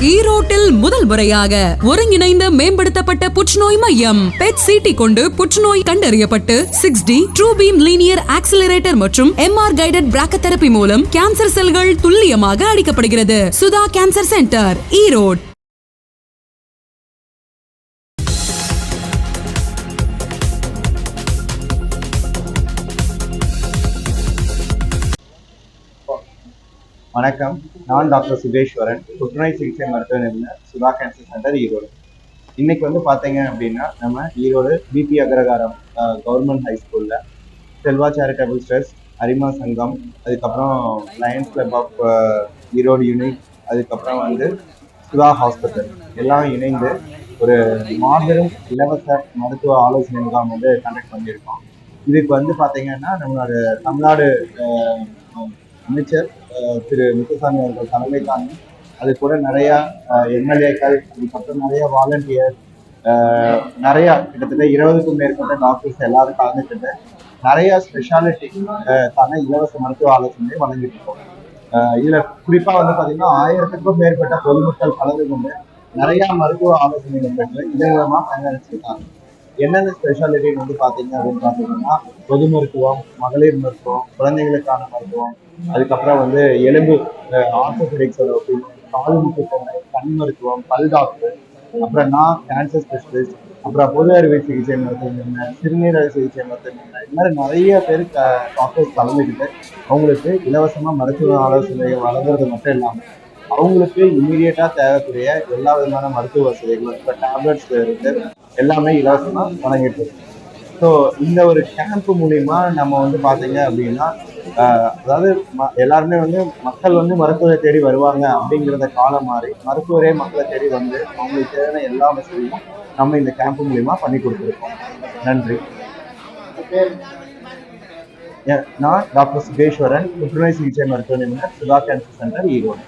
ஈரோட்டில் முதல் முறையாக ஒருங்கிணைந்த மேம்படுத்தப்பட்ட புற்றுநோய் மையம் பெட் சிடி கொண்டு புற்றுநோய் கண்டறியப்பட்டு 6D true beam linear accelerator மற்றும் MR கைடட் பிராக்கதெரபி மூலம் கேன்சர் செல்கள் துல்லியமாக அழிக்கப்படுகிறது. Sudha cancer centre, Erode. வணக்கம், நான் டாக்டர் சுதேஸ்வரன், புற்றுநோய் சிகிச்சை மருத்துவ நிபுணர், சுதா கேன்சர் சென்டர், ஈரோடு. இன்னைக்கு பார்த்தீங்க அப்படின்னா நம்ம Erode B P Agraharam government high ஸ்கூல்ல செல்வா சேரிட்டபிள் ட்ரஸ்ட், அரிமா சங்கம், அதுக்கப்புறம் lions club of Erode unit, அதுக்கப்புறம் சுதா ஹாஸ்பிட்டல் எல்லாம் இணைந்து ஒரு மாபெரும் இலவச மருத்துவ ஆலோசனை முகாம் கண்டக்ட் பண்ணியிருக்கோம். இதுக்கு பார்த்தீங்கன்னா நம்மளோட தமிழ்நாடு அமைச்சர் திரு முத்துசாமி அவர்கள் தலைமை தாங்கி அது கூட நிறைய எம்எல்ஏக்கள், அதுக்கப்புறம் நிறைய வாலண்டியர், நிறைய கிட்டத்தட்ட 20க்கும் மேற்பட்ட டாக்டர்ஸ் எல்லாரும் கலந்துக்கிட்டு நிறைய ஸ்பெஷாலிட்டிக்கான இலவச மருத்துவ ஆலோசனை வழங்கிட்டு இருக்கோம். இதுல குறிப்பா பாத்தீங்கன்னா 1000க்கும் மேற்பட்ட பொதுமக்கள் கலந்து கொண்டு நிறைய மருத்துவ ஆலோசனைகள் பெற்று இதன் மூலமா பயனளிச்சிருக்காங்க. என்னென்ன ஸ்பெஷாலிட்டின்னு பாத்தீங்க அப்படின்னு பாத்தீங்கன்னா பொது மருத்துவம், மகளிர் மருத்துவம், குழந்தைகளுக்கான மருத்துவம், அதுக்கப்புறம் எலும்பு ஆர்த்தோபெடிக்ஸோட காது மூக்கு தொண்டை, கண் மருத்துவம், பல் டாக்டர், அப்புறம் நான் கேன்சர் ஸ்பெஷலிஸ்ட், அப்புறம் பொது அறுவை சிகிச்சை மருத்துவம், சிறுநீரக சிகிச்சை மருத்துவம், இது மாதிரி நிறைய பேர் டாக்டர்ஸ் கலந்துக்கிட்டு அவங்களுக்கு இலவசமா மருத்துவ ஆலோசனை வழங்குறது மட்டும் இல்லாமல் அவங்களுக்கு இம்மீடியட்டா தேவைக்கூடிய எல்லா விதமான மருத்துவ வசதிகளும் இப்போ டேப்லெட்ஸ்ல இருந்து எல்லாமே இலவசமா வழங்கிட்டு இருக்கு. ஸோ இந்த ஒரு கேம்ப் மூலியமா நம்ம பாத்தீங்க அப்படின்னா அதாவது எல்லாருமே மக்கள் மருத்துவரை தேடி வருவாங்க அப்படிங்கிறத காலம் மாறி மருத்துவரே மக்களை தேடி அவங்களுக்கு தேவையான எல்லா வசதியும் நம்ம இந்த கேம்ப் மூலியமா பண்ணி கொடுத்துருக்கோம். நன்றி. நான் டாக்டர் சுதேஸ்வரன், புற்றுநோய் சிகிச்சை மருத்துவ நிபுணர், சுதா கேன்சர் சென்டர், ஈரோடு.